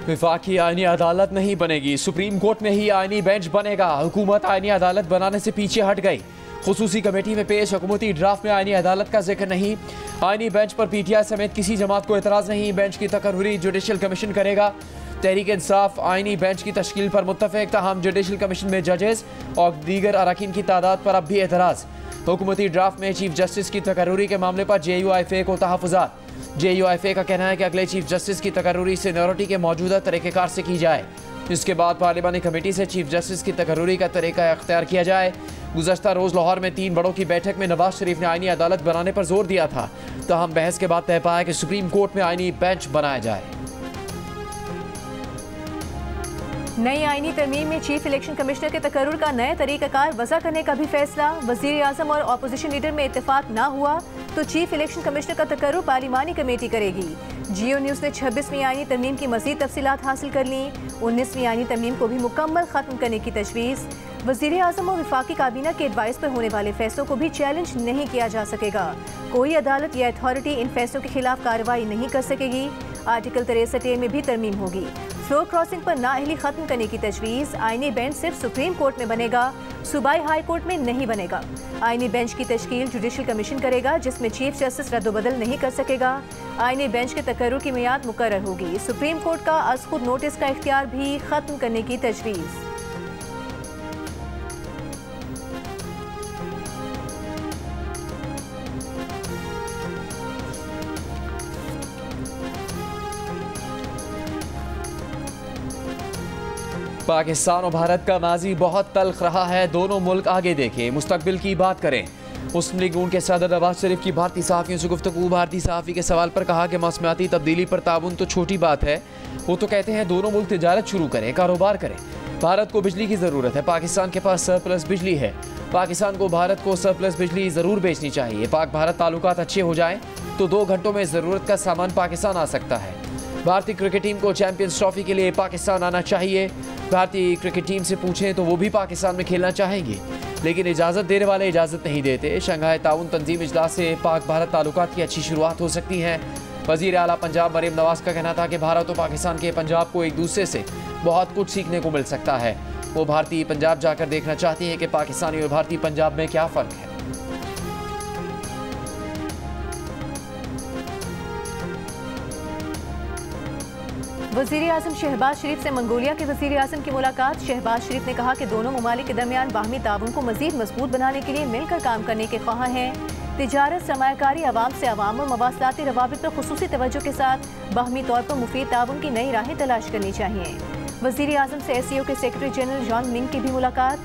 विफाकी आईनी अदालत नहीं बनेगी, सुप्रीम कोर्ट में ही आईनी बेंच बनेगा। हुकूमत आईनी अदालत बनाने से पीछे हट गई। खुसूसी कमेटी में पेश हुकूमती ड्राफ्ट में आईनी अदालत का जिक्र नहीं। आईनी बेंच पर पीटीआई समेत किसी जमात को एतराज़ नहीं। बेंच की तकर्री जुडिशल कमीशन करेगा। तहरीक इंसाफ आईनी बेंच की तश्कील पर मुत्तफिक, ताहम जुडिशल कमीशन में जजेस और दीगर अरकान की तादाद पर अब भी एतराज़। हुकूमती ड्राफ्ट में चीफ जस्टिस की तकर्री के मामले पर JUIFA को तहफ़्फ़ुज़ात। JUIFA का कहना है कि अगले चीफ जस्टिस की तकर्री सीनियरिटी के मौजूदा तरीक़ेकार से की जाए। इसके बाद पार्लिमानी कमेटी से चीफ जस्टिस की तकर्री का तरीका अख्तियार किया जाए। गुज़श्ता रोज़ लाहौर में 3 बड़ों की बैठक में नवाज शरीफ ने आईनी अदालत बनाने पर जोर दिया था, ताहम बहस के बाद तय पाया कि सुप्रीम कोर्ट में आईनी बेंच बनाया जाए। नई आईनी तरमीम में चीफ इलेक्शन कमिश्नर के तकर्रुर का नए तरीक़ाकार वज़ा करने का भी फैसला। वज़ीर आज़म और अपोजिशन लीडर में इत्तेफाक ना हुआ तो चीफ इलेक्शन कमिश्नर का तकर्रुर पार्लिमानी कमेटी करेगी। जियो न्यूज़ ने 26वीं आईनी तरमीम की मज़ीद तफसीलात हासिल कर ली। 19वीं आईनी तरमीम को भी मुकम्मल ख़त्म करने की तजवीज़। वज़ीर आज़म और वफाकी काबीना के एडवाइस पर होने वाले फैसलों को भी चैलेंज नहीं किया जा सकेगा। कोई अदालत या अथॉरिटी इन फैसलों के खिलाफ कार्रवाई नहीं कर सकेगी। आर्टिकल 63A में भी तरमीम होगी। फ्लोर क्रॉसिंग पर नाअहली खत्म करने की तजवीज़। आईनी बेंच सिर्फ सुप्रीम कोर्ट में बनेगा, सूबाई हाई कोर्ट में नहीं बनेगा। आईनी बेंच की तश्कील जुडिशल कमीशन करेगा, जिसमें चीफ जस्टिस रद्दोबदल नहीं कर सकेगा। आईनी बेंच के तकर्रुर की मियाद मुकर्रर होगी। सुप्रीम कोर्ट का अज़ खुद नोटिस का इख्तियार भी खत्म करने की तजवीज़। पाकिस्तान और भारत का माजी बहुत तल्ख रहा है। दोनों मुल्क आगे देखें, मुस्तकबिल की बात करें। मुस्लिम लीग नून के सदर नवाज शरीफ की भारतीय सहाफ़ियों से गुफ्तगू। भारतीय सहाफ़ी के सवाल पर कहा कि मौसमियाती तब्दीली पर ताउन तो छोटी बात है, वो तो कहते हैं दोनों मुल्क तिजारत शुरू करें, कारोबार करें। भारत को बिजली की ज़रूरत है, पाकिस्तान के पास सरप्लस बिजली है। पाकिस्तान को भारत को सरप्लस बिजली ज़रूर बेचनी चाहिए। पाक भारत ताल्लुकात अच्छे हो जाएँ तो 2 घंटों में ज़रूरत का सामान पाकिस्तान आ सकता है। भारतीय क्रिकेट टीम को चैंपियंस ट्रॉफी के लिए पाकिस्तान आना चाहिए। भारतीय क्रिकेट टीम से पूछें तो वो भी पाकिस्तान में खेलना चाहेंगे, लेकिन इजाज़त देने वाले इजाज़त नहीं देते। शंघाई ताउन तंजीम इजलास से पाक भारत ताल्लुकात की अच्छी शुरुआत हो सकती है। वज़ीर आला पंजाब मरीम नवाज़ का कहना था कि भारत और पाकिस्तान के पंजाब को एक दूसरे से बहुत कुछ सीखने को मिल सकता है। वो भारतीय पंजाब जाकर देखना चाहती हैं कि पाकिस्तानी और भारतीय पंजाब में क्या फ़र्क है। वज़ीर आज़म शहबाज शरीफ से मंगोलिया के वज़ीर आज़म की मुलाकात। शहबाज शरीफ ने कहा कि दोनों ममालिक के दरमियान बाहमी ताउन को मज़ीद मजबूत बनाने के लिए मिलकर काम करने के ख्वाह हैं। तिजारत, सरमायाकारी, अवाम से अवाम और मवासलाती रवाबित पर खुसूसी तवज्जो के साथ बाहमी तौर पर मुफीद ताउन की नई राहें तलाश करनी चाहिए। वज़ीर आज़म से SCO के सेक्रेटरी जनरल जॉन मिंग की भी मुलाकात।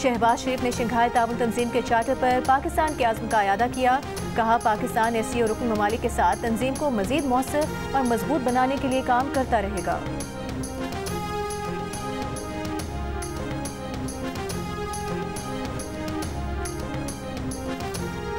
शहबाज शरीफ ने शंघाई ताउन तंजीम के चार्टर पर पाकिस्तान के आज़म का इयादा किया। कहा पाकिस्तान SCO रुकन ममालिक के साथ तंजीम को मज़ीद मौसर और मजबूत बनाने के लिए काम करता रहेगा।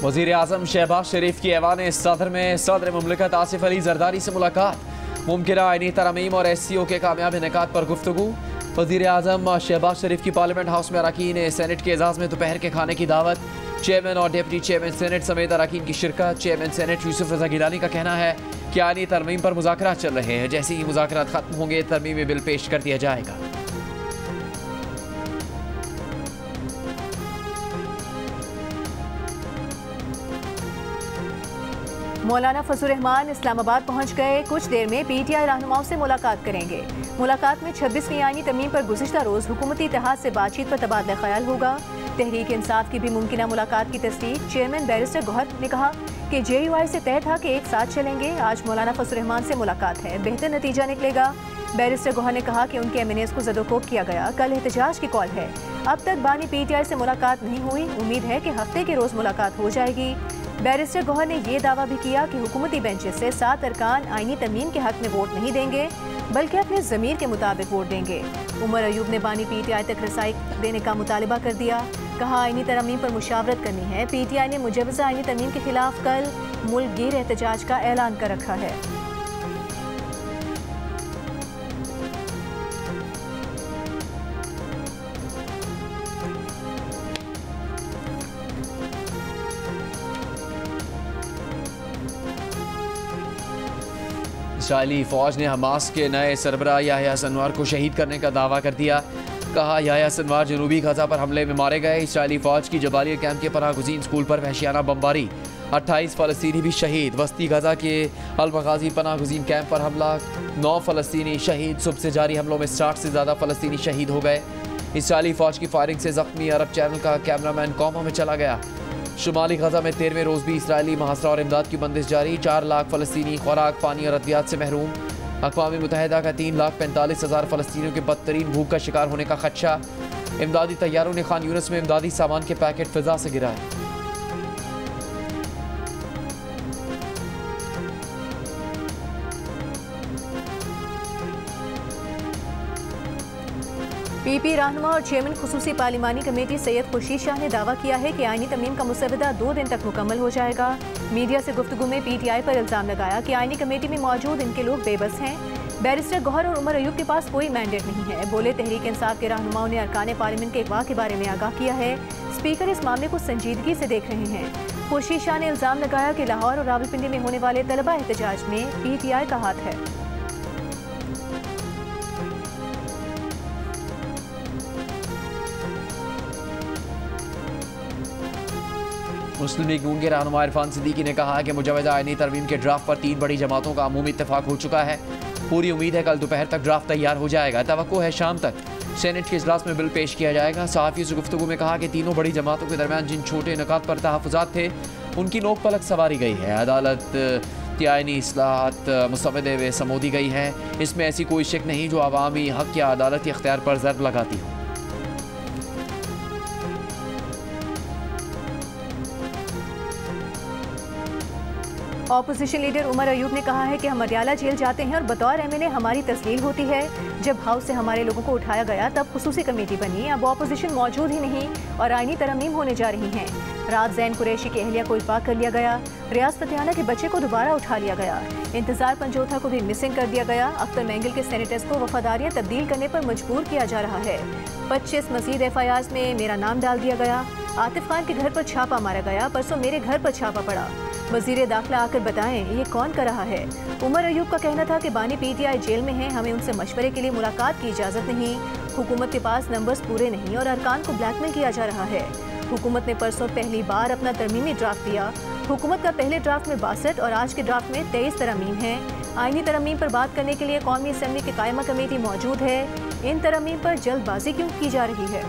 वज़ीर आज़म शहबाज शरीफ की ऐवान सदर में सदर मुमलिकत आसिफ अली जरदारी से मुलाकात। मुमकिना आईनी तरमीम और SCO के कामयाब इनेकाद पर गुफ्तगू। वज़ीर आज़म शहबाज शरीफ की पार्लियामेंट हाउस में अरकान सेनेट के एजाज़ में दोपहर के खाने की दावत। चेयरमैन और डिप्टी चेयरमैन सेनेट समेत अरकान की शिरकत। चेयरमैन सेनेट यूसुफ रज़ा गिलानी का कहना है कि आईनी तरमीम पर मुज़ाकरात चल रहे हैं, जैसे ही मुज़ाकरात खत्म होंगे तरमीमी बिल पेश कर दिया जाएगा। मौलाना फजल रहमान इस्लामाबाद पहुंच गए। कुछ देर में PTI रहनुमाओं से मुलाकात करेंगे। मुलाकात में 26वीं आईनी तरमीम पर गुज़िश्ता रोज़ हुकूमती इत्तेहाद से बातचीत पर तबादला ख्याल होगा। तहरीक इंसाफ की भी मुमकिना मुलाकात की तस्दीक। चेयरमैन बैरिस्टर गौहर ने कहा कि JUI से तय था कि एक साथ चलेंगे। आज मौलाना फजल रहमान से मुलाकात है, बेहतर नतीजा निकलेगा। बैरिस्टर गौहर ने कहा कि उनके MNAs को ज़दोकोब किया गया, कल एहतजाज की कॉल है। अब तक बानी PTI से मुलाकात नहीं हुई, उम्मीद है कि हफ्ते के रोज़ मुलाकात हो जाएगी। बैरिस्टर गौहर ने यह दावा भी किया कि हुकूमती बेंचेस से 7 अरकान आईनी तरमीम के हक में वोट नहीं देंगे, बल्कि अपने ज़मीर के मुताबिक वोट देंगे। उमर अयूब ने बानी PTI तक रसाई देने का मुतालबा कर दिया। कहा आईनी तरमीम पर मुशावरत करनी है। PTI ने मुजवज़ा आईनी तरमीम के खिलाफ कल मुल्क गिर एहतजाज का ऐलान कर रखा है। इसराइली फौज ने हमास के नए सरबराह याह्या सिनवार को शहीद करने का दावा कर दिया। कहा याह्या सिनवार जनूबी गजा पर हमले में मारे गए। इसराइली फौज की जबालिया कैंप के पनाह गुज़ीन स्कूल पर वहशियाना बमबारी, 28 फ़लस्तीनी भी शहीद। वस्ती गजा के अल-मग़ाज़ी पनाह गुज़ीन कैंप पर हमला, 9 फ़लस्तीनी शहीद। सुबह से जारी हमलों में 60 से ज़्यादा फ़लस्तीनी शहीद हो गए। इसराइली फौज की फायरिंग से ज़ख्मी अरब चैनल का कैमरामैन कौमा में चला गया। शुमाली गजा में 13वें रोज़ भी इसराइली मुहासरा और इमदाद की बंदिश जारी। 4 लाख फ़लस्तीनी खुराक, पानी और अद्वियात से महरूम। अक़वाम मुत्तहिदा का 3,45,000 फ़लस्तीनियों के बदतरीन भूख का शिकार होने का खदशा। इमदादी तैयारों ने खान यूनिस में इमदादी सामान के पैकेट फ़िज़ा से गिराए। पीपी रहनुमा और चेयरमैन खुसूसी पार्लिमानी कमेटी सैयद खुर्शीद शाह ने दावा किया है कि आईनी तरमीम का मुसवदा 2 दिन तक मुकम्मल हो जाएगा। मीडिया से गुफ्तगू में PTI पर इल्ज़ाम लगाया कि आईनी कमेटी में मौजूद इनके लोग बेबस हैं। बैरिस्टर गौहर और उमर अयूब के पास कोई मैंडेट नहीं है। बोले तहरीक इंसाफ के रहनुमाओं ने अरकान पार्लियामेंट के अगवा के बारे में आगाह किया है। स्पीकर इस मामले को संजीदगी से देख रहे हैं। खुर्शीद शाह ने इल्ज़ाम लगाया कि लाहौर और रावलपिंडी में होने वाले तलबा एहतजाज में PTI का हाथ है। मुस्लिम लीग नून के रहनुमा इरफान सिद्दीकी ने कहा कि मुजवज़ा आईनी तरमीम के ड्राफ्ट पर 3 बड़ी जमातों का अमूमी इत्तेफाक हो चुका है। पूरी उम्मीद है कल दोपहर तक ड्राफ्ट तैयार हो जाएगा। तवक्को है शाम तक सेनेट के इजलास में बिल पेश किया जाएगा। सहाफ़ियों से गुफ्तगू में कहा कि तीनों बड़ी जमातों के दरमियान जिन छोटे नुकात पर तहफ़्फ़ुज़ात थे उनकी नोक पलक संवारी गई है। अदालत आईनी इस्लाहत मुस्तमद व समोदी गई है। इसमें ऐसी कोई शक नहीं जो अवामी हक़ या अदालती इख्तियार पर ज़र्ब लगाती हो। ऑपोजिशन लीडर उमर अयूब ने कहा है कि हम मडियाला जेल जाते हैं और बतौर MNA हमारी तस्लील होती है। जब हाउस से हमारे लोगों को उठाया गया तब खुसूसी कमेटी बनी, अब ऑपोजिशन मौजूद ही नहीं और आईनी तरमीम होने जा रही हैं। रात ज़ैन कुरैशी की अहलिया को इल्फाक कर लिया गया। रियाज फतियाना के बच्चे को दोबारा उठा लिया गया। इंतजार पंजोथा को भी मिसिंग कर दिया गया। अख्तर मैंगिल के सेनेटर्स को वफादारियाँ तब्दील करने पर मजबूर किया जा रहा है। 25 मजीद FIRs में मेरा नाम डाल दिया गया। आतिफ खान के घर पर छापा मारा गया। परसों मेरे घर पर छापा पड़ा। वजीर दाखिला आकर बताएं ये कौन कर रहा है। उमर अयूब का कहना था कि बानी PTI जेल में हैं, हमें उनसे मशवरे के लिए मुलाकात की इजाज़त नहीं। हुकूमत के पास नंबर्स पूरे नहीं और अरकान को ब्लैकमेल किया जा रहा है। हुकूमत ने परसों पहली बार अपना तरमीमी ड्राफ्ट दिया। हुकूमत का पहले ड्राफ्ट में 62 और आज के ड्राफ्ट में 23 तरमीम हैं। आईनी तरमीम पर बात करने के लिए कौमी असम्बली की कायमा कमेटी मौजूद है। इन तरमीम पर जल्दबाजी क्यों की जा रही है?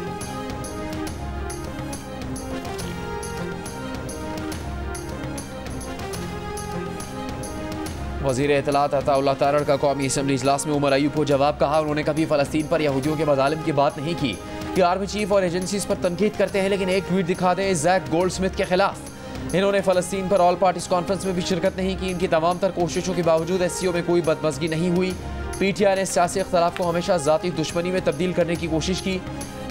वज़ीर इत्तलात अताउल्लाह तारड़ का कौमी असम्बली इजलास में उमर अयूब को जवाब। कहा उन्होंने कभी फ़लस्तीन पर यहूदियों के मज़ालिम की बात नहीं की कि आर्मी चीफ और एजेंसीज पर तनकीद करते हैं, लेकिन एक ट्वीट दिखा दें जैक गोल्डस्मिथ के खिलाफ। इन्होंने फ़लस्तीन पर ऑल पार्टीज कॉन्फ्रेंस में भी शिरकत नहीं की। इनकी तमाम तर कोशिशों के बावजूद SCO में कोई बदमज़गी नहीं हुई। PTI ने सियासी इख्तलाफ को हमेशा ज़ाती दुश्मनी में तब्दील करने की कोशिश की।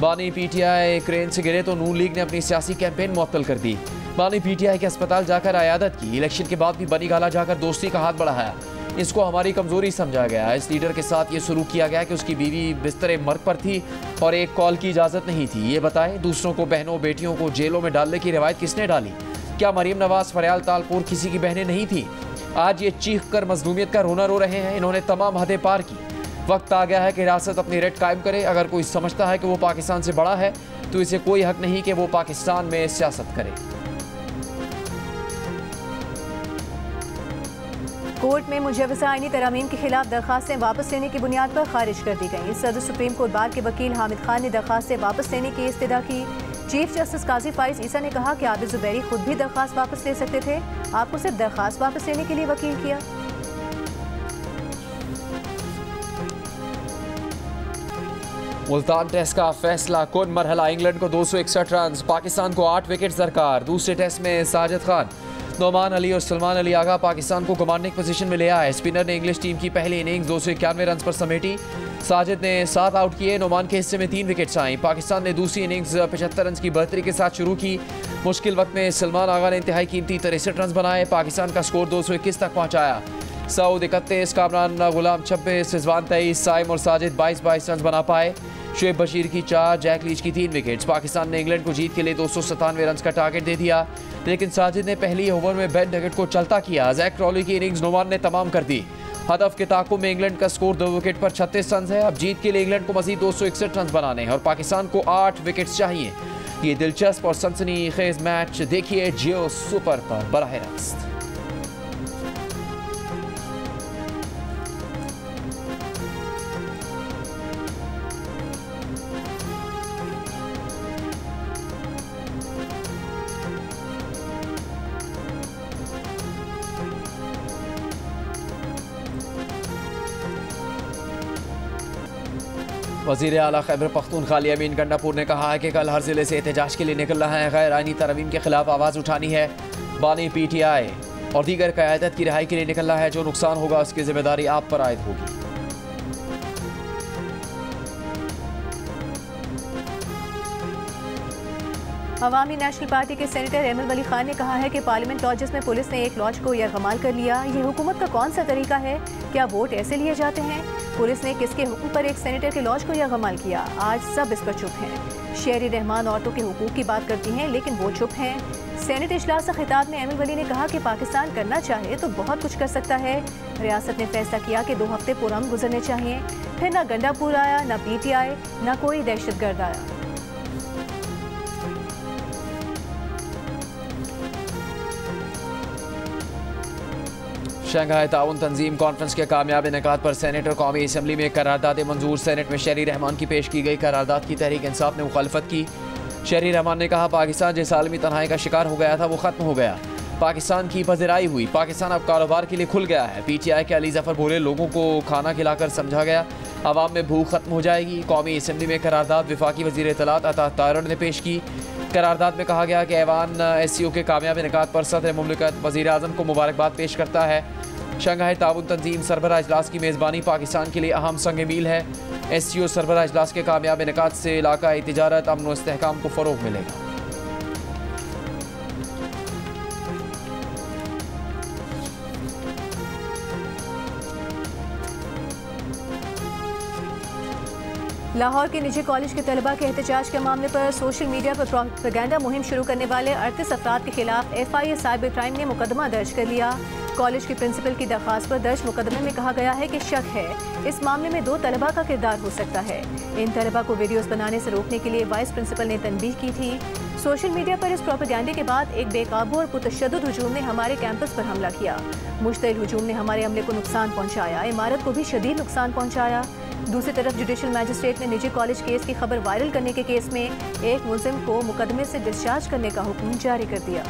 बानी PTI क्रेन से गिरे तो नून लीग ने अपनी सियासी कैंपेन मुअत्तल कर दी। बानी PTI के अस्पताल जाकर अयादत की। इलेक्शन के बाद भी बनी गाला जाकर दोस्ती का हाथ बढ़ाया। इसको हमारी कमजोरी समझा गया। इस लीडर के साथ ये शुरू किया गया कि उसकी बीवी बिस्तरे मर्ग पर थी और एक कॉल की इजाज़त नहीं थी। ये बताएं दूसरों को, बहनों बेटियों को जेलों में डालने की रिवायत किसने डाली? क्या मरीम नवाज फरियाल तालपुर किसी की बहनें नहीं थी? आज ये चीख कर मजलूमियत का रोना रो रहे हैं। इन्होंने तमाम हदें पार की। वक्त आ गया है कि रियासत अपनी रेट कायम करे। अगर कोई समझता है कि वो पाकिस्तान से बड़ा है तो इसे कोई हक नहीं कि वो पाकिस्तान में सियासत करे। कोर्ट में मुजवज़ा आईनी तरमीम के खिलाफ दरख्वास्तें वापस लेने की बुनियाद पर खारिज कर दी गई। सदर सुप्रीम कोर्ट बार के वकील हामिद खान ने दरख्वास्तें वापस लेने की इस्तदा की। चीफ जस्टिस काजी फाइज ईसा ने कहा कि आबिद ज़ुबैरी खुद भी दरख्वास्त वापस ले सकते थे, आपको सिर्फ दरख्वास्त वापस लेने के लिए वकील किया। मुल्तान टेस्ट का फैसला कुन मरहला। इंग्लैंड को 261 रन, पाकिस्तान को 8 विकेट दरकार। दूसरे टेस्ट में साजिद खान, नोमान अली और सलमान अली आगा पाकिस्तान को कमांडिंग पोजीशन में ले आए। स्पिनर ने इंग्लिश टीम की पहली इनिंग्स 291 रन पर समेटी। साजिद ने 7 आउट किए। नोमान के हिस्से में 3 विकेट्स आईं। पाकिस्तान ने दूसरी इनिंग्स 75 रन की बढ़तरी के साथ शुरू की। मुश्किल वक्त में सलमान आगा ने इंतहाई कीमती 63 रन बनाए। पाकिस्तान का स्कोर 221 तक पहुँचाया। सऊद 31, कामरान गुलाम 26, रिजवान 23, साइम और साजिद 22 रन बना पाए। शुएब बशीर की 4, जैक लीच की 3 विकेट्स। पाकिस्तान ने इंग्लैंड को जीत के लिए 297 रन का टारगेट दे दिया, लेकिन साजिद ने पहली ओवर में बेन डगेट को चलता किया। जैक क्रॉली की इनिंग्स नोमान ने तमाम कर दी। हदफ के ताकुब में इंग्लैंड का स्कोर 2 विकेट पर 36 रन है। अब जीत के लिए इंग्लैंड को मजीद 261 रन बनाने हैं और पाकिस्तान को 8 विकेट्स चाहिए। ये दिलचस्प और सनसनीखेज मैच देखिए जियो सुपर पर बराह रास्त। वज़ीर आला खैबर पख्तूनख्वा अमीन गंडापुर ने कहा है कि कल हर जिले से एहतजाज के लिए निकलना है। गैर आइनी तरमीम के खिलाफ आवाज़ उठानी है। बानी PTI और दीगर क़यादत की रिहाई के लिए निकलना है। जो नुकसान होगा उसकी जिम्मेदारी आप पर आयद होगी। अवामी नेशनल पार्टी के सेनेटर एमएल वली खान ने कहा है कि पार्लियामेंट लॉजेस में पुलिस ने एक लॉज को यरगमाल कर लिया। ये हुकूमत का कौन सा तरीका है? क्या वोट ऐसे लिए जाते हैं? पुलिस ने किसके हुक्म पर एक सेनेटर के लॉज को यरगमाल किया? आज सब इस पर चुप हैं। शेरी रहमान औरतों के हुकूक की बात करती हैं लेकिन वो चुप हैं। सेनेट इजलास से खिताब में एमएल वली ने कहा कि पाकिस्तान करना चाहे तो बहुत कुछ कर सकता है। रियासत ने फैसला किया कि 2 हफ्ते पुरअमन गुजरने चाहिए। फिर ना गंडापुर आया, ना PTI, ना कोई दहशतगर्द आया। शंघाई ताउन तंजीम कॉन्फ्रेंस के कामयाब इनेकाद पर सेनेट और कौमी असम्बली में करारदाद मंजूर। सेनेट में शेरी रहमान की पेश की गई करारदाद की तहरीक इंसाफ ने मुखालफत की। शेरी रहमान ने कहा पाकिस्तान जिस आलमी तन्हाई का शिकार हो गया था वो ख़त्म हो गया। पाकिस्तान की पज़िराई हुई। पाकिस्तान अब कारोबार के लिए खुल गया है। PTI के अली जफ़र बोले लोगों को खाना खिलाकर समझा गया, आवाम में भूख खत्म हो जाएगी। कौमी असम्बली में करारदाद वफाकी वज़ीर इत्तलात अता तारड़ ने पेश की। करारदाद में कहा गया कि ऐवान SCO के कामयाब इनेकाद पर सदर मुमलिकत वज़ीर आज़म को मुबारकबाद पेश करता है। शंघाई ताउन तंजीम सरबराह इजलास की मेज़बानी पाकिस्तान के लिए अहम संग मील है। SCO सरबराह इजलास के कामयाब इनेकाद से इलाकाई तिजारत, अमन व इस्तेहकाम को फ़रोग़ मिलेगा। लाहौर के निजी कॉलेज के तलबा के एहतजाज के मामले पर सोशल मीडिया पर प्रोपेगेंडा मुहिम शुरू करने वाले 38 अफराद के खिलाफ FIA साइबर क्राइम ने मुकदमा दर्ज कर लिया। कॉलेज की प्रिंसिपल की दरख्वास्त पर दर्ज मुकदमे में कहा गया है कि शक है इस मामले में 2 तलबा का किरदार हो सकता है। इन तलबा को वीडियोस बनाने से रोकने के लिए वाइस प्रिंसिपल ने तनबीह की थी। सोशल मीडिया पर इस प्रोपेगेंडे के बाद एक बेकाबू और पुरतशद्दुद हुजूम ने हमारे कैंपस पर हमला किया। मुश्तइल हुजूम ने हमारे अमले को नुकसान पहुँचाया, इमारत को भी शदीद नुकसान पहुँचाया। दूसरी तरफ जुडिशल मैजिस्ट्रेट ने निजी कॉलेज केस की खबर वायरल करने के केस में एक मुलजिम को मुकदमे से डिस्चार्ज करने का हुक्म जारी कर दिया।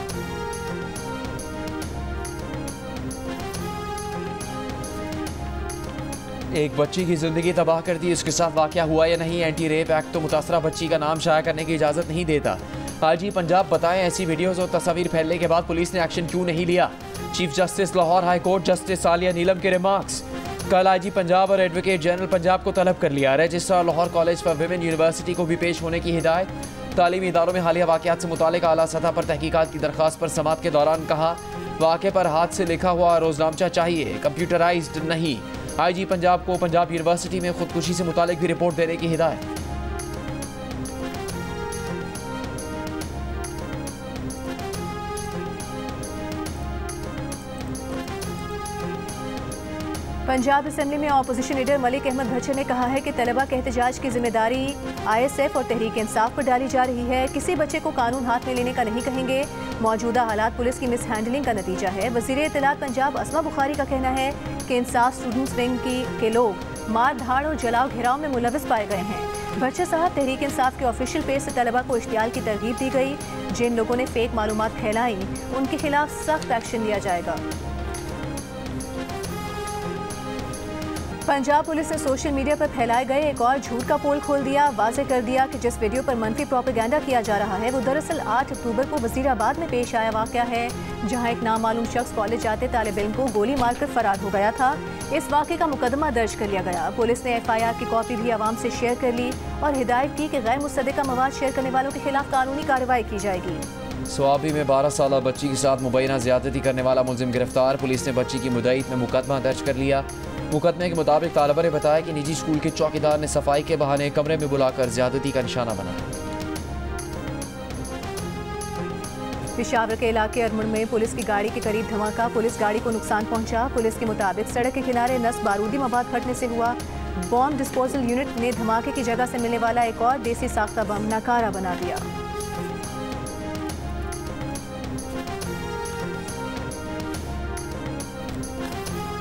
एक बच्ची की जिंदगी तबाह कर दी, उसके साथ वाकया हुआ या नहीं? एंटी रेप एक्ट तो मुतासरा बच्ची का नाम शाया करने की इजाज़त नहीं देता। IG पंजाब बताएं ऐसी वीडियोज़ और तस्वीर फैलने के बाद पुलिस ने एक्शन क्यों नहीं लिया? Chief justice Lahore high court justice Saliya Neelum के रिमार्क्स। कल IG पंजाब और एडवोकेट जनरल पंजाब को तलब कर लिया। Registrar Lahore college for women university को भी पेश होने की हिदायत। तालीमी इदारों में हालिया वाक़यात से मुतालिक आला सतह पर तहकीकात की दरख्वास्त पर समात के दौरान कहा वाक़े पर हाथ से लिखा हुआ रोजनामचा चाहिए, कंप्यूटराइज्ड नहीं। IG पंजाब को पंजाब यूनिवर्सिटी में खुदकुशी से मुतालिक भी रिपोर्ट देने की हिदायत। पंजाब असेंबली में अपोजिशन लीडर मलिक अहमद भच्चर ने कहा है कि तलबा के एहतजाज की जिम्मेदारी ISF और तहरीक इंसाफ पर डाली जा रही है। किसी बच्चे को कानून हाथ में लेने का नहीं कहेंगे। मौजूदा हालात पुलिस की मिस हैंडलिंग का नतीजा है। वज़ीर इत्तलात पंजाब अस्मा बुखारी का कहना है कि इंसाफ स्टूडेंट्स विंग के लोग मार धाड़ और जलाओ घेराव में मुलविस पाए गए हैं। भच्चर साहब तहरीक इंसाफ के ऑफिशियल पेज से तलबा को इश्तियाल की तरगीब दी गई। जिन लोगों ने फेक मालूमात फैलाई उनके खिलाफ सख्त एक्शन लिया जाएगा। पंजाब पुलिस ने सोशल मीडिया पर फैलाए गए एक और झूठ का पोल खोल दिया। वाज़ेह कर दिया कि जिस वीडियो पर मनफी प्रोपेगेंडा किया जा रहा है वो दरअसल 8 अक्टूबर को वजीराबाद में पेश आया वाक़या है, जहां एक नामालूम शख्स कॉलेज जाते तालिब इल्म को गोली मारकर फरार हो गया था। इस वाक़े का मुकदमा दर्ज कर लिया गया। पुलिस ने FIR की कॉपी भी आवाम से शेयर कर ली और हिदायत की कि गैर मुसद्दिका मवाद शेयर करने वालों के खिलाफ कानूनी कार्रवाई की जाएगी। स्वाबी में 12 साल बच्ची के साथ मुबैना ज्यादती करने वाला मुलजिम गिरफ्तार। पुलिस ने बच्ची की मुद्दईत में मुकदमा दर्ज कर लिया। मुकदमे के मुताबिक तालिबा ने बताया कि निजी स्कूल के चौकीदार ने सफाई के बहाने कमरे में बुलाकर ज्यादती का निशाना बनाया। पेशावर के इलाके अरमुण में पुलिस की गाड़ी के करीब धमाका, पुलिस गाड़ी को नुकसान पहुंचा। पुलिस के मुताबिक सड़क के किनारे नस्ब बारूदी मवाद फटने से हुआ। बॉम्ब डिस्पोजल यूनिट ने धमाके की जगह से मिलने वाला एक और देसी साख्ता बम नाकारा बना दिया।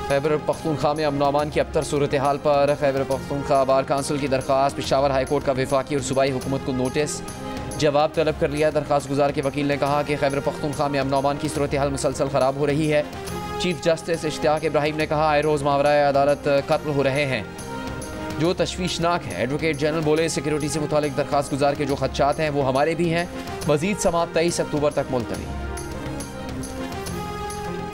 खैबर पख्तूनख्वा में अमन अमान की अबतर सूरत हाल पर खैबर पख्तूनख्वा बार काउंसिल की दरख्वास्त, पेशावर हाई कोर्ट का वफाकी और सूबाई हुकूमत को नोटिस, जवाब तलब कर लिया। दरख्वास्त गुजार के वकील ने कहा कि खैबर पख्तूनख्वा में अमन अमान की सूरत हाल मुसलसल ख़राब हो रही है। चीफ जस्टिस इश्तियाक इब्राहिम ने कहा, आए रोज़ मावराए अदालत कत्ल हो रहे हैं, जो तशवीशनाक है। एडवोकेट जनरल बोले, सिक्योरिटी से मुतालिक दरख्वास्त गुजार के जो खदशात हैं वो हमारे भी हैं। मजीद समाअत 23 अक्टूबर तक मुलतवी।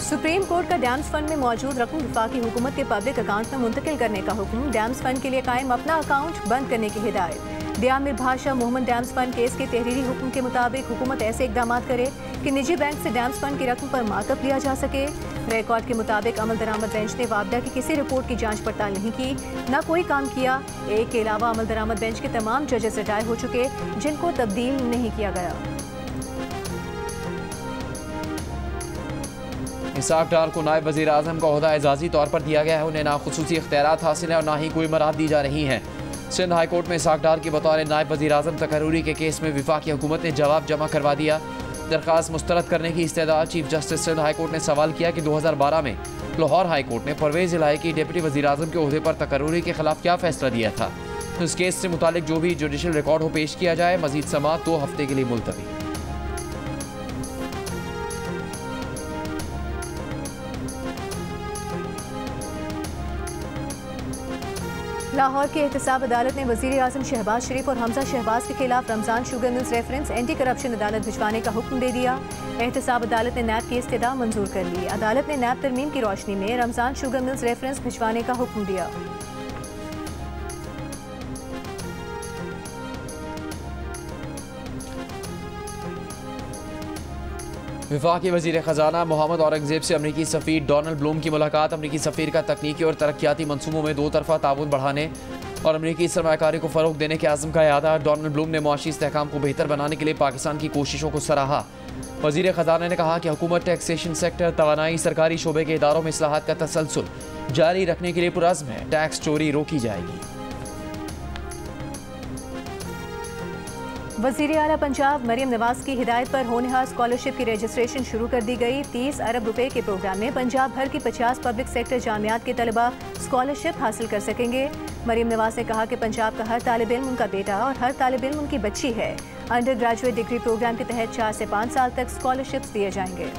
सुप्रीम कोर्ट का डैम्स फंड में मौजूद रकम वफाकी हुकूमत के पब्लिक अकाउंट में मुंतकिल करने का हुक्म। डैम्स फंड के लिए कायम अपना अकाउंट बंद करने की हिदायत। दियामिर भाषा मोहम्मद डैम्स फंड केस के तहरीरी हुक्म के मुताबिक हुकूमत ऐसे इकदाम करे कि निजी बैंक से डैम्स फंड की रकम पर मार्कअप लिया जा सके। रिकॉर्ड के मुताबिक अमल दरामद बेंच ने वापडा की किसी रिपोर्ट की जांच पड़ताल नहीं की, न कोई काम किया। एक के अलावा अमल दरामद बेंच के तमाम जजेस रिटायर हो चुके, जिनको तब्दील नहीं किया गया। इसाक डार को नायब वज़ीर आज़म का ओहदा एजाज़ी तौर पर दिया गया है। उन्हें ना खुसूसी इख्तियारात हासिल है और ना ही कोई मराद दी जा रही हैं। सिंध हाई कोर्ट में इसाक डार की बतौर नायब वज़ीर आज़म तकर्रूरी के केस में वफाकी हुकूमत ने जवाब जमा करवा दिया। दरख्वास्त मुस्तरद करने की इस्तेदाद। Chief justice Sindh high court ने सवाल किया कि 2012 में लाहौर हाई कोर्ट ने परवेज़ इलाही की डिप्टी वज़ीर आज़म के ओहदे पर तकर्रूरी के खिलाफ क्या फैसला दिया था। इस केस से मुतालिक जो भी जुडिशल रिकॉर्ड हो पेश किया जाए। मज़ीद समाअत 2 हफ्ते के लिए मुलतवी। लाहौर की एहतसाब अदालत ने वज़ीर आज़म शहबाज शरीफ और हमजा शहबाज के खिलाफ Ramzan sugar mills reference anti corruption अदालत भिजवाने का हुक्म दे दिया। एहतसाब अदालत ने नैब की इस्तदा मंजूर कर ली। अदालत ने नैब तरमीम की रोशनी में रमज़ान शुगर मिल्स रेफरेंस भिजवाने का हुक्म दिया। वफाकी वज़ीर ख़जाना मोहम्मद औरंगज़ेब से अमरीकी सफ़ीर डोनाल्ड ब्लूम की मुलाकात। अमरीकी सफ़ीर का तकनीकी और तरक्याती मनसूबों में 2 तरफ़ा ताउन बढ़ाने और अमरीकी सरमायाकारी को फ़रोग़ देने के आज़म का यादा। डोनाल्ड ब्लूम ने मुआशी इस्तेहकाम को बेहतर बनाने के लिए पाकिस्तान की कोशिशों को सराहा। वज़ीर ख़जाना ने कहा कि हुकूमत टैक्सेशन सेक्टर, तवानाई, सरकारी शोबे के इदारों में इस्लाहात का तसलसल जारी रखने के लिए पुरज़्म है। टैक्स चोरी रोकी जाएगी। वज़ीर आला पंजाब मरियम नवाज की हिदायत पर होनहार स्कॉलरशिप की रजिस्ट्रेशन शुरू कर दी गई। 30 अरब रुपए के प्रोग्राम में पंजाब भर की 50 पब्लिक सेक्टर जामियात के तलबा स्कॉलरशिप हासिल कर सकेंगे। मरियम नवाज ने कहा कि पंजाब का हर तालिब इल्म उनका बेटा और हर तालिब इल्म उनकी बच्ची है। अंडर ग्रेजुएट डिग्री प्रोग्राम के तहत 4 से 5 साल तक स्कॉलरशिप्स दिए जाएंगे।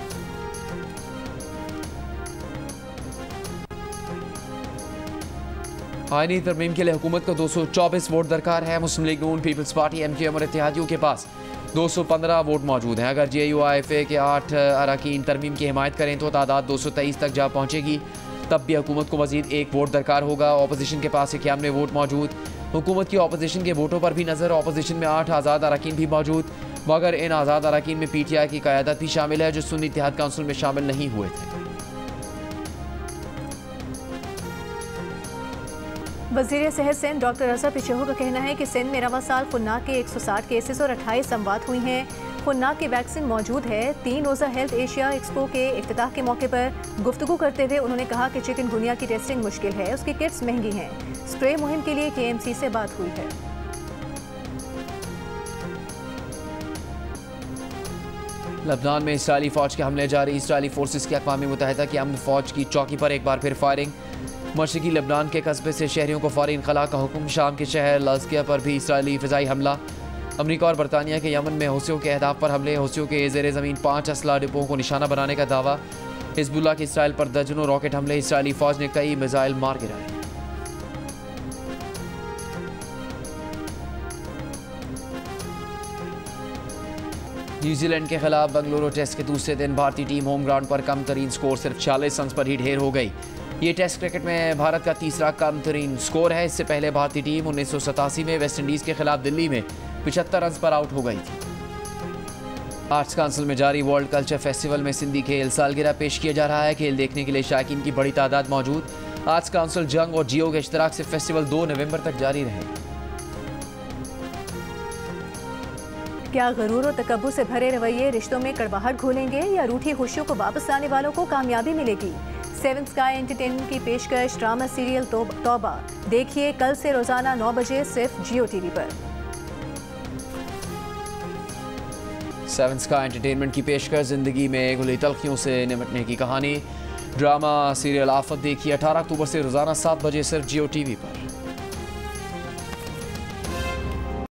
आईनी तरमीम के लिए हुकूमत को 224 वोट दरकार है। मुस्लिम लीग नून, पीपल्स पार्टी, MKM और इत्तेहादियों के पास 215 वोट मौजूद हैं। अगर JUIFA के 8 अरकान तरमीम की हिमायत करें तो तादाद 223 तक जा पहुँचेगी। तब भी हुकूमत को मजीद 1 वोट दरकार होगा। अपोजिशन के पास 91 वोट मौजूद। हुकूमत की अपोजिशन के वोटों पर भी नज़र। अपोजिशन में 8 आज़ाद अरकान भी मौजूद, मगर इन आज़ाद अरकान में PTI की क़यादत भी शामिल है, जो सुन्नी इत्तेहाद काउंसिल में शामिल नहीं हुए थे। वज़ीर सेहत सिंध डॉक्टर रज़ा पिछोह का कहना है कि सिंध में रवा साल खुन्नाक के 160 केसेस और 28 अमवात हुई हैं। खुन्नाक की वैक्सीन मौजूद है। 3 रोज़ा हेल्थ एशिया एक्सपो के इफ्तिताह के मौके पर गुफ्तगू करते हुए उन्होंने कहा कि चिकनगुनिया की टेस्टिंग मुश्किल है, उसकी किट्स महंगी हैं। स्प्रे मुहिम के लिए KMC से बात हुई है। लबनान में इसराइली फ़ौज के हमले जारी। इसराइली फोर्सेस की अक़वाम मुत्तहिदा की अमन फ़ौज की चौकी पर एक बार फिर फायरिंग। मशरक़ी लबनान के कस्बे से शहरियों को फ़ौरी इनख़ला का हुक्म। शाम के शहर लाज़किया पर भी इसराइली फ़िज़ाई हमला। अमरीका और बरतानिया के यमन में हौसियों के अहदाफ पर हमले। हौसियों के ज़ेरे ज़मीन 5 असला डिपों को निशाना बनाने का दावा। हिज़्बुल्लाह के इसराइल पर दर्जनों रॉकेट हमले। इसराइली फ़ौज ने कई मिसाइल मार गिराए। न्यूजीलैंड के खिलाफ बंगलुरु टेस्ट के दूसरे दिन भारतीय टीम होम ग्राउंड पर कम तरीन स्कोर सिर्फ 46 रन पर ही ढेर हो गई। ये टेस्ट क्रिकेट में भारत का तीसरा कम तरीन स्कोर है। इससे पहले भारतीय टीम 1987 में वेस्ट इंडीज़ के खिलाफ दिल्ली में 75 रन पर आउट हो गई थी। आर्ट्स काउंसिल में जारी वर्ल्ड कल्चर फेस्टिवल में सिंधी खेल सालगिरह पेश किया जा रहा है। खेल देखने के लिए शायकीन की बड़ी तादाद मौजूद। आर्ट्स काउंसिल जंग और जियो के इश्तराक से फेस्टिवल 2 नवंबर तक जारी रहेगा। क्या गरूर और तकब्बुर से भरे रवैये रिश्तों में कड़वाहट घोलेंगे या रूठी खुशियों को वापस लाने वालों को कामयाबी मिलेगी? सेवन स्काई एंटरटेनमेंट की पेशकश ड्रामा सीरियल तौबा देखिए कल से रोजाना 9 बजे सिर्फ जियो टीवी पर। सेवन स्काई एंटरटेनमेंट की पेशकश जिंदगी में गुली तलखियों से निपटने की कहानी ड्रामा सीरियल आफत देखिए 18 अक्टूबर से रोजाना 7 बजे सिर्फ जियो टीवी पर।